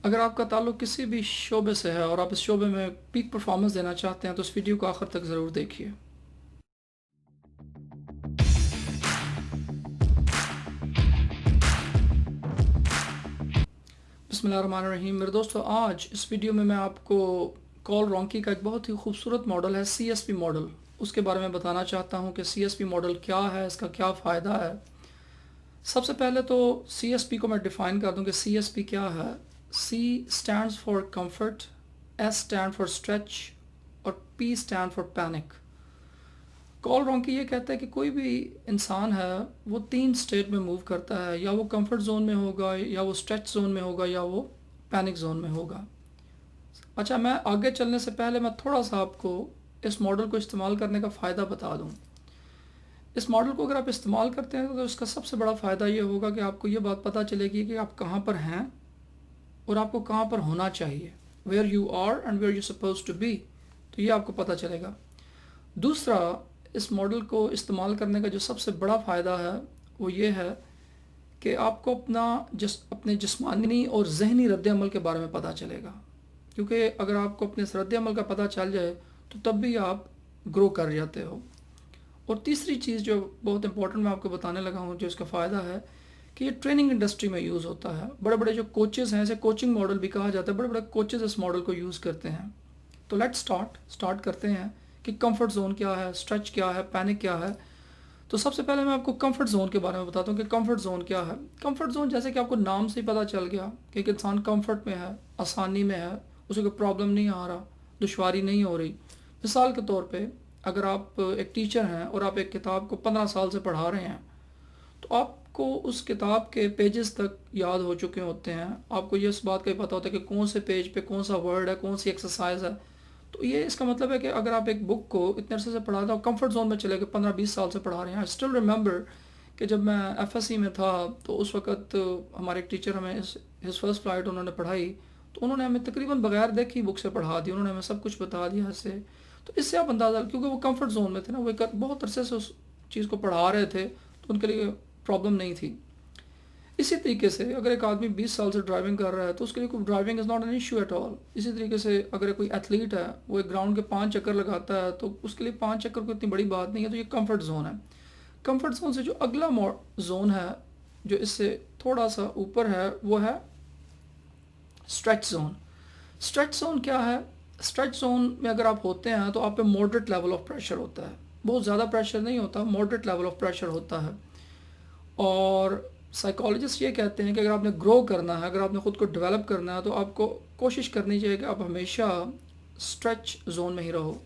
अगर आपका ताल्लुक़ किसी भी शोबे से है और आप इस शोबे में पीक परफॉर्मेंस देना चाहते हैं तो इस वीडियो को आखिर तक ज़रूर देखिए। बिस्मिल्लाहिर्रहमानिर्रहीम। मेरे दोस्तों, आज इस वीडियो में मैं आपको कॉल रॉन्की का एक बहुत ही खूबसूरत मॉडल है CSP मॉडल, उसके बारे में बताना चाहता हूँ कि CSP मॉडल क्या है, इसका क्या फ़ायदा है। सबसे पहले तो CSP को मैं डिफ़ाइन कर दूँ कि CSP क्या है। C stands for comfort, S stand for stretch और P stand for panic. Call रॉन्की ये कहता है कि कोई भी इंसान है वो 3 स्टेट में मूव करता है, या वो कंफर्ट जोन में होगा, या वो स्ट्रेच जोन में होगा, या वो पैनिक जोन में होगा। अच्छा, मैं आगे चलने से पहले मैं थोड़ा सा आपको इस मॉडल को इस्तेमाल करने का फ़ायदा बता दूं। इस मॉडल को अगर आप इस्तेमाल करते हैं तो इसका सबसे बड़ा फ़ायदा ये होगा कि आपको ये बात पता चलेगी कि आप कहाँ पर हैं और आपको कहाँ पर होना चाहिए, where you are and where you suppose to be, तो ये आपको पता चलेगा। दूसरा, इस मॉडल को इस्तेमाल करने का जो सबसे बड़ा फ़ायदा है वो ये है कि आपको अपने जिस्मानी और ज़हनी रद्द-ए-अमल के बारे में पता चलेगा, क्योंकि अगर आपको अपने इस रद्द-ए-अमल का पता चल जाए तो तब भी आप ग्रो कर जाते हो। और तीसरी चीज़ जो बहुत इंपॉर्टेंट मैं आपको बताने लगा हूँ, जो इसका फ़ायदा है कि ये ट्रेनिंग इंडस्ट्री में यूज़ होता है। बड़े बड़े जो कोचेज़ हैं, इसे कोचिंग मॉडल भी कहा जाता है, बड़े बड़े कोचेज़ इस मॉडल को यूज़ करते हैं। तो लेट्स स्टार्ट करते हैं कि कंफर्ट जोन क्या है, स्ट्रेच क्या है, पैनिक क्या है। तो सबसे पहले मैं आपको कंफर्ट जोन के बारे में बताता हूँ कि कंफर्ट जोन क्या है। कंफर्ट जोन, जैसे कि आपको नाम से ही पता चल गया कि एक इंसान कंफर्ट में है, आसानी में है, उसे कोई प्रॉब्लम नहीं आ रहा, दुश्वारी नहीं हो रही। मिसाल के तौर पे, अगर आप एक टीचर हैं और आप एक किताब को 15 साल से पढ़ा रहे हैं तो आपको उस किताब के पेजेस तक याद हो चुके होते हैं। आपको ये इस बात का ही पता होता है कि कौन से पेज पे कौन सा वर्ड है, कौन सी एक्सरसाइज है। तो ये इसका मतलब है कि अगर आप एक बुक को इतने अरसे से पढ़ा रहे हो, कंफर्ट जोन में चले गए, 15-20 साल से पढ़ा रहे हैं। आई स्टिल रिमेंबर कि जब मैं FSC में था तो उस वक्त हमारे एक टीचर हमें हिज फर्स्ट फ्लाइट उन्होंने पढ़ाई, तो उन्होंने हमें तकरीबन बगैर देखी बुक से पढ़ा दी, उन्होंने हमें सब कुछ बता दिया ऐसे। तो इससे आप अंदाज़ा, क्योंकि वो कंफर्ट जोन में थे ना, वो बहुत अरसे से उस चीज़ को पढ़ा रहे थे, तो उनके लिए प्रॉब्लम नहीं थी। इसी तरीके से अगर एक आदमी 20 साल से ड्राइविंग कर रहा है तो उसके लिए कोई driving is not an issue at all. इसी तरीके से अगर कोई एथलीट है, वो एक ग्राउंड के 5 चक्कर लगाता है तो उसके लिए 5 चक्कर कोई इतनी बड़ी बात नहीं है। तो ये कंफर्ट जोन है। कंफर्ट जोन से जो अगला जोन है, जो इससे थोड़ा सा ऊपर है, वो है स्ट्रेच जोन। स्ट्रेच जोन क्या है? स्ट्रेच जोन में अगर आप होते हैं तो आप पे मॉडरेट लेवल ऑफ प्रेशर होता है। बहुत ज़्यादा प्रेशर नहीं होता, मॉडरेट लेवल ऑफ प्रेशर होता है। और साइकोलॉजिस्ट ये कहते हैं कि अगर आपने ग्रो करना है, अगर आपने ख़ुद को डेवलप करना है, तो आपको कोशिश करनी चाहिए कि आप हमेशा स्ट्रेच जोन में ही रहो।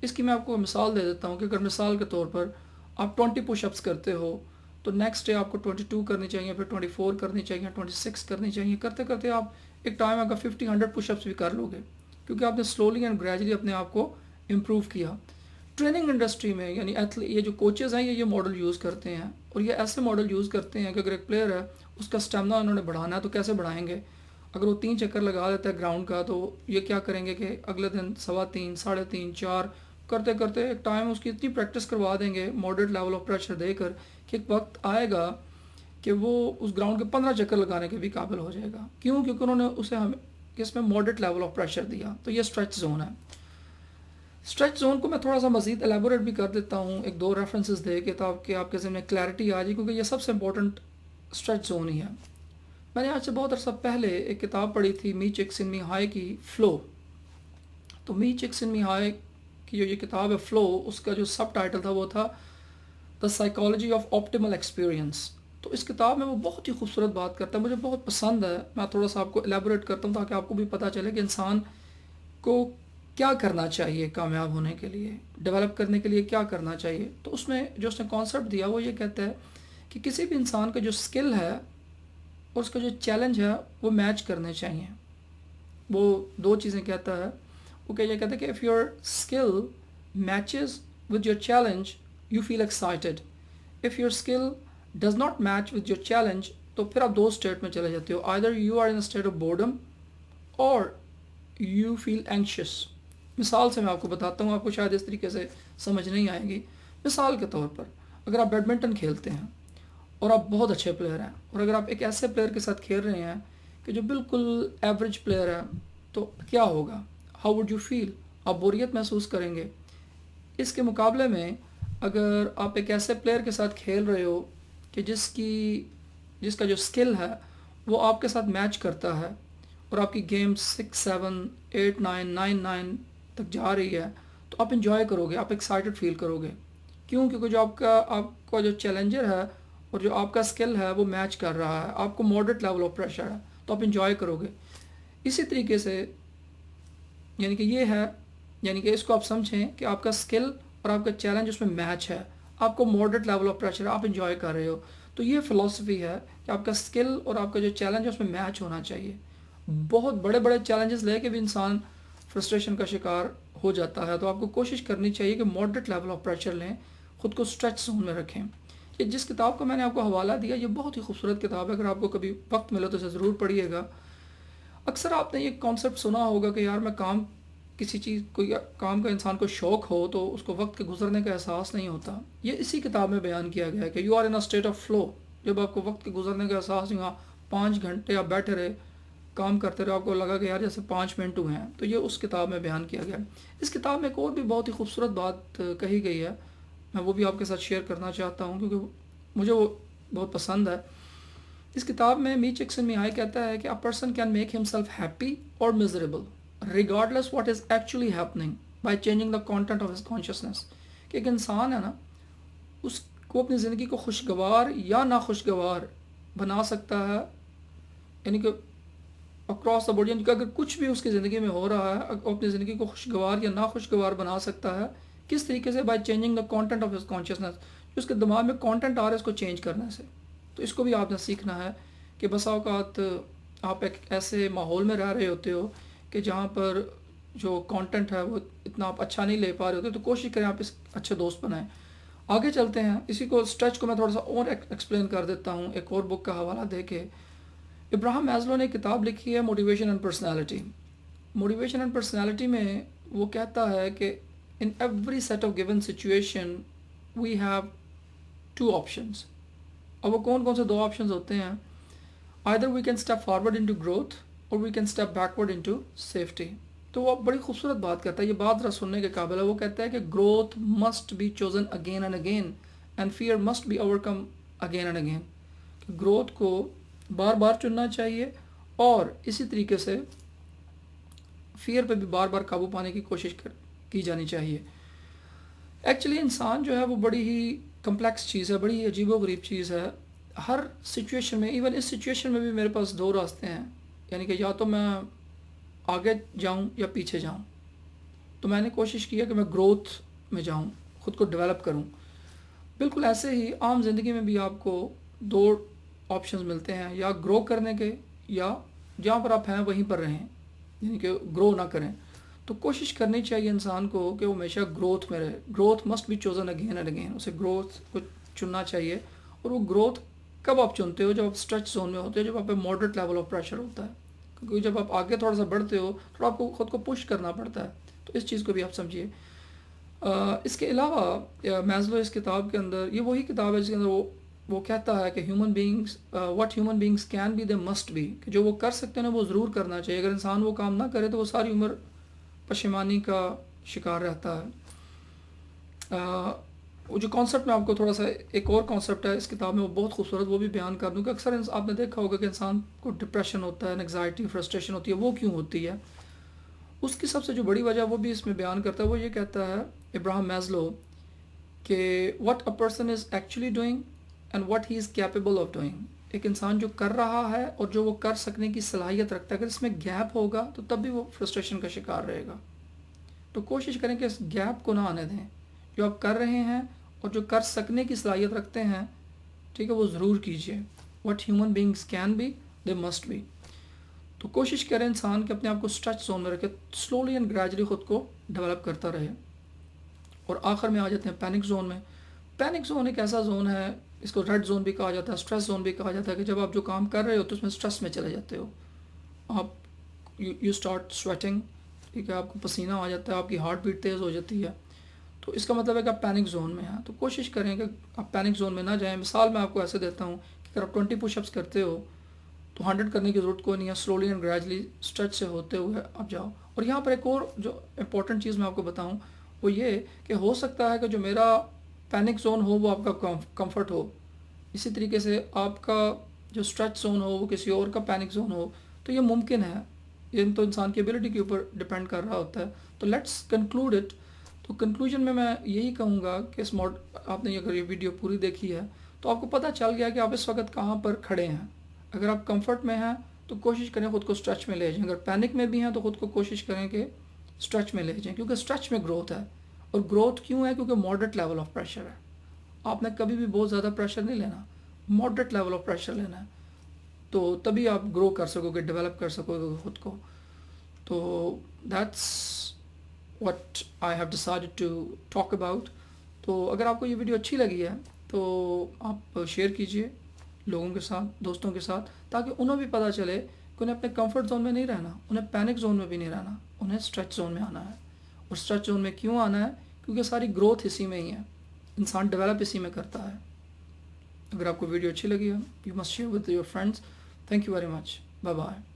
इसकी मैं आपको मिसाल दे देता हूँ कि अगर मिसाल के तौर पर आप 20 पुशअप्स करते हो तो नेक्स्ट डे आपको 22 करनी चाहिए, फिर 24 करनी चाहिए, 26 करनी चाहिए। करते करते आप एक टाइम आकर 50-100 पुशअप्स भी कर लोगे, क्योंकि आपने स्लोली एंड ग्रेजुअली अपने आप को इम्प्रूव किया। ट्रेनिंग इंडस्ट्री में, यानी ये जो कोचेज़ हैं ये मॉडल यूज़ करते हैं, और ये ऐसे मॉडल यूज़ करते हैं कि अगर एक प्लेयर है उसका स्टेमिना उन्होंने बढ़ाना है तो कैसे बढ़ाएंगे। अगर वो 3 चक्कर लगा देता है ग्राउंड का, तो ये क्या करेंगे कि अगले दिन 3.25, 3.5, 4 करते करते एक टाइम उसकी इतनी प्रैक्टिस करवा देंगे मॉडरेट लेवल ऑफ प्रेशर देकर कि एक वक्त आएगा कि वो उस ग्राउंड के 15 चक्कर लगाने के भी काबिल हो जाएगा। क्यों? क्योंकि उन्होंने उसे हमें इसमें मॉडरेट लेवल ऑफ प्रेशर दिया। तो ये स्ट्रेच जोन है। स्ट्रेच जोन को मैं थोड़ा सा मज़ीद एलेबोरेट भी कर देता हूँ एक दो रेफरेंसेस दे के, ताकि आपके ज़हन में क्लैरिटी आ जाए, क्योंकि ये सबसे इंपॉर्टेंट स्ट्रेच जोन ही है। मैंने आज से बहुत अरसा पहले एक किताब पढ़ी थी मी चिक्सिनमीहाई की, फ़्लो। तो मी चिक्सिनमीहाई की जो ये किताब है फ़्लो, उसका जो सब टाइटल था वो था the psychology of optimal experience. तो इस किताब में वो बहुत ही खूबसूरत बात करता है, मुझे बहुत पसंद है। मैं थोड़ा सा आपको एलेबोरेट करता हूँ ताकि आपको भी पता चले कि इंसान को क्या करना चाहिए कामयाब होने के लिए, डेवलप करने के लिए क्या करना चाहिए। तो उसमें जो उसने कॉन्सेप्ट दिया वो ये कहता है कि किसी भी इंसान का जो स्किल है और उसका जो चैलेंज है वो मैच करने चाहिए। वो 2 चीज़ें कहता है। वो क्या ये कहता है कि if your skill matches with your challenge you feel excited, if your skill does not match with your challenge, तो फिर आप 2 स्टेट में चले जाते हो। Either you are in a state of boredom और यू फील एंक्शियस। मिसाल से मैं आपको बताता हूँ, आपको शायद इस तरीके से समझ नहीं आएगी। मिसाल के तौर पर, अगर आप बैडमिंटन खेलते हैं और आप बहुत अच्छे प्लेयर हैं, और अगर आप एक ऐसे प्लेयर के साथ खेल रहे हैं کہ جو بالکل ایوریج پلیئر ہے تو کیا ہوگا، ہاؤ وڈ یو فیل، آپ بوریت محسوس کریں گے۔ اس کے مقابلے میں اگر آپ ایک ایسے پلیئر کے ساتھ کھیل رہے ہو کہ جس کا جو سکل ہے وہ آپ کے ساتھ میچ کرتا ہے اور آپ کی گیم 6 7 8 9 9 9 تک جا رہی ہے، تو آپ انجوائے کرو گے، آپ ایکسائٹڈ فیل کرو گے۔ کیوں؟ کیونکہ جو آپ کا جو چیلنجر ہے اور جو آپ کا سکل ہے وہ میچ کر رہا ہے، آپ کو ماڈریٹ لیول آف پریشر ہے، تو آپ انجوائے کرو گے۔ اسی طریقے سے یعنی کہ یہ ہے، یعنی کہ اس کو آپ سمجھیں کہ آپ کا سکل اور آپ کا چیلنج اس میں میچ ہے، آپ کو ماڈریٹ لیول آف پریشر ہے، آپ انجوائے کر رہے ہو۔ تو یہ فلسفی ہے کہ آپ کا سکل اور آپ کا جو چیلنج ہے اس میں میچ ہونا چاہیے۔ بہت بڑے بڑے چیلنجز لے کے بھی انسان فرسٹریشن کا شکار ہو جاتا ہے، تو آپ کو کوشش کرنی چاہیے کہ ماڈریٹ لیول آف پریشر لیں، خود کو اسٹریچ زون میں رکھیں۔ یہ جس کتاب کا میں نے آپ کو حوالہ دیا یہ بہت ہی خوبصورت کتاب ہے، اگر آپ کو کبھی وقت ملے تو اسے ضرور پڑھیے گا۔ اکثر آپ نے یہ کانسیپٹ سنا ہوگا کہ یار میں کسی چیز کوئی کام کا انسان کو شوق ہو تو اس کو وقت کے گزرنے کا احساس نہیں ہوتا۔ یہ اسی کتاب میں بیان کیا گیا ہے کہ you are in a state of flow, جب آپ کو وقت کے گزرنے کا احساس نہیں ہوا، 5 گھنٹے آپ بیٹھے رہے کام کرتے رہے، آپ کو لگا کہ یار جیسے 5 منٹ ہوئے ہیں، تو یہ اس کتاب میں بیان کیا گیا ہے۔ اس کتاب میں ایک اور بھی بہت ہی خوبصورت بات کہی گئی ہے، میں وہ بھی آپ کے ساتھ شیئر کرنا چاہتا ہوں کیونکہ مجھے وہ بہت پسند ہے۔ اس کتاب میں می چکسن میہائی کہتا ہے کہ a person can make himself happy اور miserable regardless what is actually happening by changing the content of his consciousness، کہ ایک انسان ہے نا، اس کو اپنی زندگی کو خوشگوار یا ناخوشگوار بنا سکتا ہے، یعنی کہ اکراس دا بورڈ، یعنی کہ اگر کچھ بھی اس کی زندگی میں ہو رہا ہے وہ اپنی زندگی کو خوشگوار یا ناخوشگوار بنا سکتا ہے۔ کس طریقے سے؟ By changing the content of his consciousness, جو اس کے دماغ میں کانٹینٹ آ رہا ہے اس کو چینج کرنے سے۔ تو اس کو بھی آپ نے سیکھنا ہے کہ بسا اوقات آپ ایک ایسے ماحول میں رہ رہے ہوتے ہو کہ جہاں پر جو کانٹینٹ ہے وہ اتنا آپ اچھا نہیں لے پا رہے ہوتے، تو کوشش کریں آپ اس اچھے دوست بنائیں۔ آگے چلتے ہیں، اسی کو اسٹریچ کو میں تھوڑا سا اور ایکسپلین کر دیتا ہوں ایک اور بک کا حوالہ دے کے۔ ابراہم میزلو نے ایک کتاب لکھی ہے motivation and personality. Motivation and personality میں وہ کہتا ہے کہ in every set of given situation we have 2 options. اب وہ کون سے 2 آپشنز ہوتے ہیں؟ either we can step forward into growth or we can step backward into safety۔ تو وہ بڑی خوبصورت بات کرتا ہے، یہ بات ذرا سننے کے قابل ہے۔ وہ کہتا ہے کہ growth must be chosen again and again and fear must be overcome again and again۔ growth کو بار بار چننا چاہیے اور اسی طریقے سے فیئر پہ بھی بار بار قابو پانے کی کوشش کی جانی چاہیے۔ ایکچولی انسان جو ہے وہ بڑی ہی کمپلیکس چیز ہے، بڑی ہی عجیب و غریب چیز ہے۔ ہر سچویشن میں، ایون اس سچویشن میں بھی میرے پاس 2 راستے ہیں، یعنی کہ یا تو میں آگے جاؤں یا پیچھے جاؤں۔ تو میں نے کوشش کی ہے کہ میں گروتھ میں جاؤں، خود کو ڈیولپ کروں۔ بالکل ایسے ہی عام زندگی میں بھی آپ کو 2 آپشنز ملتے ہیں، یا گرو کرنے کے یا جہاں پر آپ ہیں وہیں پر رہیں، یعنی کہ گرو نہ کریں۔ تو کوشش کرنی چاہیے انسان کو کہ وہ ہمیشہ گروتھ میں رہے۔ Growth must be chosen again and again, اسے گروتھ کو چننا چاہیے۔ اور وہ گروتھ کب آپ چنتے ہو؟ جب آپ اسٹریچ زون میں ہوتے ہو، جب آپ پہ ماڈریٹ لیول آف پریشر ہوتا ہے، کیونکہ جب آپ آگے تھوڑا سا بڑھتے ہو تو آپ کو خود کو پش کرنا پڑتا ہے۔ تو اس چیز کو بھی آپ سمجھیے۔ اس کے علاوہ میزلو اس کتاب کے اندر، یہ وہی کتاب ہے جس کے اندر وہ کہتا ہے کہ human beings what human beings can be they must be, کہ جو وہ کر سکتے ہیں وہ ضرور کرنا چاہیے۔ اگر انسان وہ کام نہ کرے تو وہ ساری عمر پشیمانی کا شکار رہتا ہے۔ وہ جو کانسیپٹ میں آپ کو تھوڑا سا ایک اور کانسیپٹ ہے اس کتاب میں، وہ بہت خوبصورت، وہ بھی بیان کر دوں کہ اکثر آپ نے دیکھا ہوگا کہ انسان کو ڈپریشن ہوتا ہے، انگزائٹی، فرسٹریشن ہوتی ہے، وہ کیوں ہوتی ہے؟ اس کی سب سے جو بڑی وجہ وہ بھی اس میں بیان کرتا ہے، وہ یہ کہتا ہے ابراہم میزلو کہ what a person is actually doing and what he is capable of doing. ایک انسان جو کر رہا ہے اور جو وہ کر سکنے کی صلاحیت رکھتا ہے، اگر اس میں گیپ ہوگا تو تب بھی وہ فرسٹریشن کا شکار رہے گا۔ تو کوشش کریں کہ اس گیپ کو نہ آنے دیں، جو آپ کر رہے ہیں اور جو کر سکنے کی صلاحیت رکھتے ہیں، ٹھیک ہے، وہ ضرور کیجیے۔ What human beings can be they must be. تو کوشش کریں انسان کہ اپنے آپ کو اسٹریچ زون میں رکھے، سلولی اینڈ گریجولی خود کو ڈیولپ کرتا رہے۔ اور آخر میں آ جاتے ہیں پینک زون میں۔ پینک زون ایک ایسا زون ہے، اس کو ریڈ زون بھی کہا جاتا ہے، اسٹریس زون بھی کہا جاتا ہے، کہ جب آپ جو کام کر رہے ہو تو اس میں اسٹریس میں چلے جاتے ہو، آپ یو اسٹارٹ سویٹنگ، ٹھیک ہے، آپ کو پسینہ آ جاتا ہے، آپ کی ہارٹ بیٹ تیز ہو جاتی ہے، تو اس کا مطلب ہے کہ آپ پینک زون میں ہیں۔ تو کوشش کریں کہ آپ پینک زون میں نہ جائیں۔ مثال میں آپ کو ایسے دیتا ہوں کہ اگر آپ 20 پش اپس کرتے ہو तो 100 करने की ज़रूरत कोई नहीं है, स्लोली एंड ग्रेजुअली स्ट्रेच से होते हुए आप जाओ। और यहाँ पर एक और जो इम्पोर्टेंट चीज़ मैं आपको बताऊँ वो ये कि हो सकता है कि जो मेरा पैनिक जोन हो वो आपका कंफर्ट हो, इसी तरीके से आपका जो स्ट्रेच जोन हो वो किसी और का पैनिक जोन हो, तो ये मुमकिन है, ये तो इंसान की एबिलिटी के ऊपर डिपेंड कर रहा होता है। तो लेट्स कंक्लूड इट। तो कंक्लूजन में मैं यही कहूँगा कि इस आपने अगर ये वीडियो पूरी देखी है तो आपको पता चल गया कि आप इस वक्त कहाँ पर खड़े हैं। अगर आप कंफर्ट में हैं तो कोशिश करें ख़ुद को स्ट्रेच में ले जाएं, अगर पैनिक में भी हैं तो ख़ुद को कोशिश करें कि स्ट्रेच में ले जाएं, क्योंकि स्ट्रेच में ग्रोथ है। और ग्रोथ क्यों है? क्योंकि मॉडरेट लेवल ऑफ प्रेशर है। आपने कभी भी बहुत ज़्यादा प्रेशर नहीं लेना, मॉडरेट लेवल ऑफ प्रेशर लेना है, तो तभी आप ग्रो कर सकोगे, डेवलप कर सकोगे खुद को। तो that's what I have decided to talk about. तो अगर आपको ये वीडियो अच्छी लगी है तो आप शेयर कीजिए लोगों के साथ, दोस्तों के साथ, ताकि उन्हें भी पता चले कि उन्हें अपने कंफर्ट जोन में नहीं रहना, उन्हें पैनिक जोन में भी नहीं रहना, उन्हें स्ट्रेच जोन में आना है। और स्ट्रेच जोन में क्यों आना है? क्योंकि सारी ग्रोथ इसी में ही है, इंसान डेवलप इसी में करता है। अगर आपको वीडियो अच्छी लगी है, you must share with your friends. Thank you very much, bye bye.